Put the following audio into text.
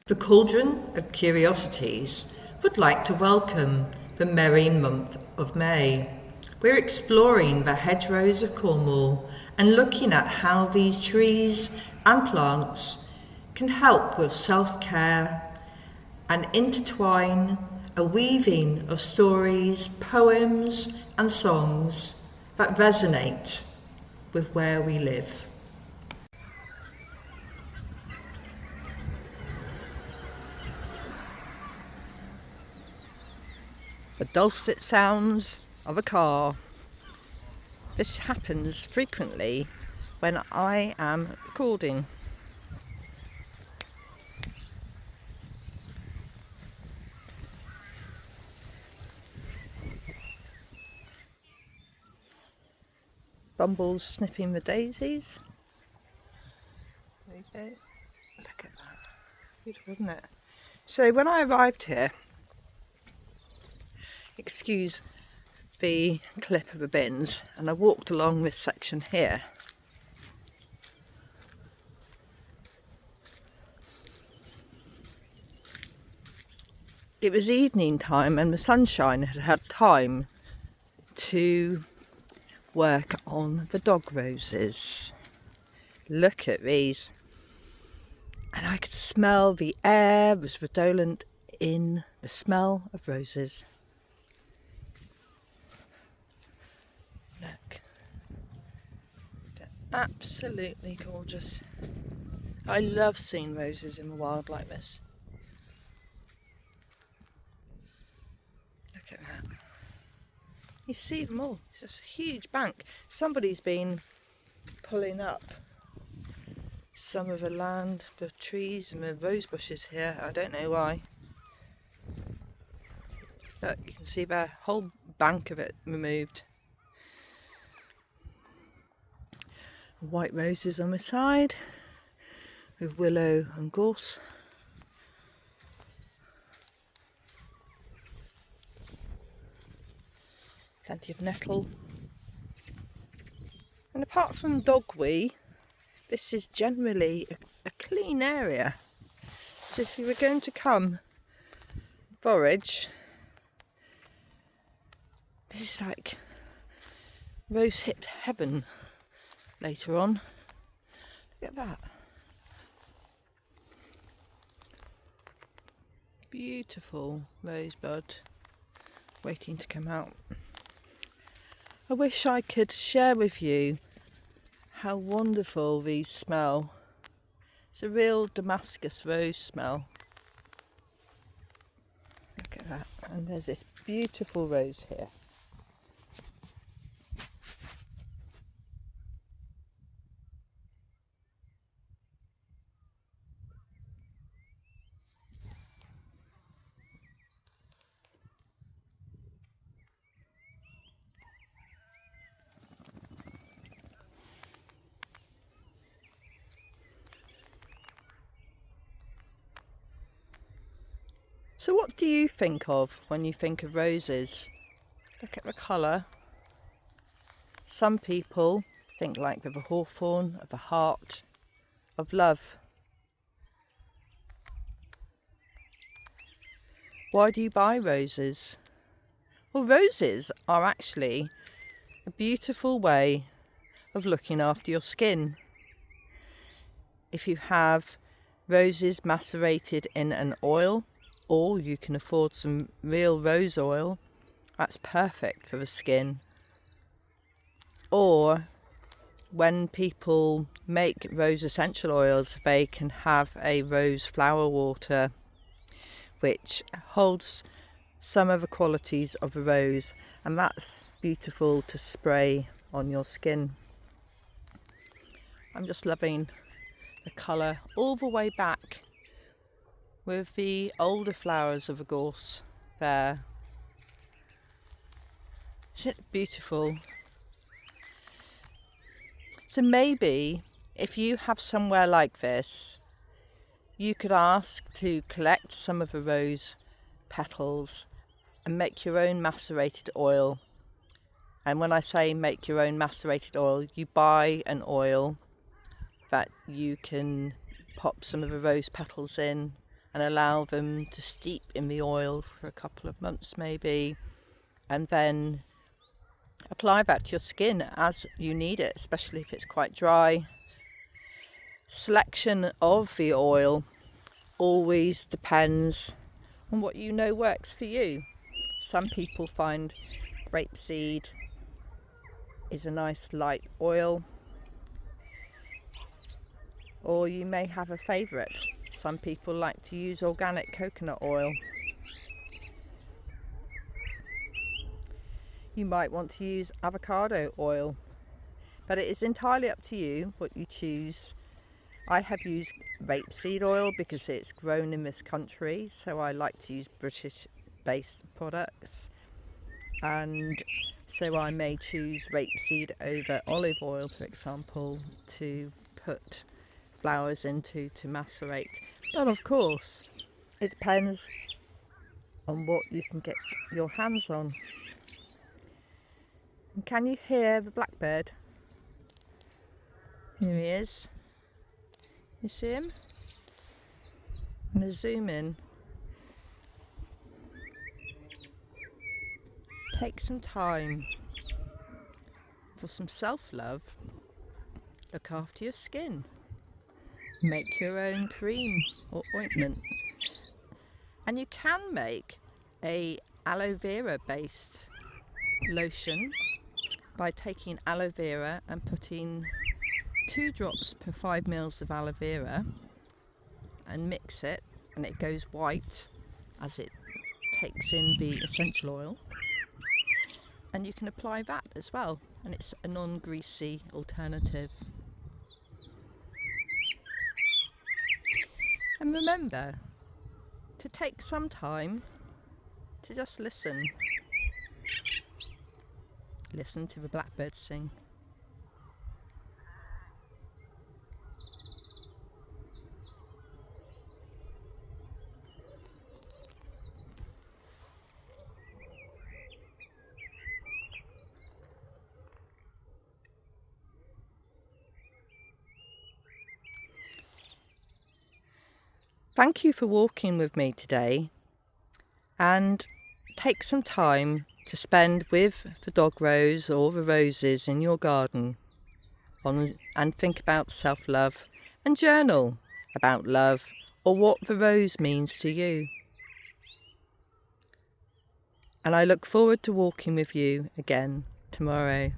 The Cauldron of Curiosities would like to welcome the merry month of May. We're exploring the hedgerows of Cornwall and looking at how these trees and plants can help with self-care and intertwine a weaving of stories, poems and songs that resonate with where we live. The dulcet sounds of a car. This happens frequently when I am recording. Bumbles sniffing the daisies. There you go. Look at that. Beautiful, isn't it? So when I arrived here, excuse the clip of the bins, and I walked along this section here. It was evening time and the sunshine had had time to work on the dog roses. Look at these. And I could smell the air was redolent in the smell of roses. Look. They're absolutely gorgeous. I love seeing roses in the wild like this. Look at that. You see them all. It's just a huge bank. Somebody's been pulling up some of the land, the trees and the rose bushes here. I don't know why. Look, you can see the whole bank of it removed. White roses on the side with willow and gorse. Plenty of nettle. And apart from dogweed, this is generally a clean area. So if you were going to come forage, this is like rose-hipped heaven later on. Look at that. Beautiful rosebud waiting to come out. I wish I could share with you how wonderful these smell. It's a real Damascus rose smell. Look at that. And there's this beautiful rose here. So what do you think of when you think of roses? Look at the colour. Some people think like of a hawthorn, of a heart, of love. Why do you buy roses? Well, roses are actually a beautiful way of looking after your skin. If you have roses macerated in an oil, or you can afford some real rose oil, that's perfect for the skin. Or when people make rose essential oils, they can have a rose flower water which holds some of the qualities of a rose, and that's beautiful to spray on your skin. I'm just loving the colour all the way back with the older flowers of the gorse there. Isn't it beautiful? So maybe if you have somewhere like this, you could ask to collect some of the rose petals and make your own macerated oil. And when I say make your own macerated oil, you buy an oil that you can pop some of the rose petals in and allow them to steep in the oil for a couple of months maybe, and then apply that to your skin as you need it, especially if it's quite dry. Selection of the oil always depends on what you know works for you. Some people find grapeseed is a nice light oil, or you may have a favourite. Some people like to use organic coconut oil. You might want to use avocado oil, but it is entirely up to you what you choose. I have used rapeseed oil because it's grown in this country, so I like to use British based products, and so I may choose rapeseed over olive oil, for example, to put flowers into to macerate. But of course it depends on what you can get your hands on. And can you hear the blackbird? Here he is. You see him? I'm going to zoom in. Take some time for some self-love. Look after your skin. Make your own cream or ointment. And you can make a aloe vera based lotion by taking aloe vera and putting 2 drops per 5 mils of aloe vera and mix it, and it goes white as it takes in the essential oil, and you can apply that as well, and it's a non-greasy alternative. And remember to take some time to just listen to the blackbirds sing. Thank you for walking with me today, and take some time to spend with the dog rose or the roses in your garden and think about self-love and journal about love or what the rose means to you. And I look forward to walking with you again tomorrow.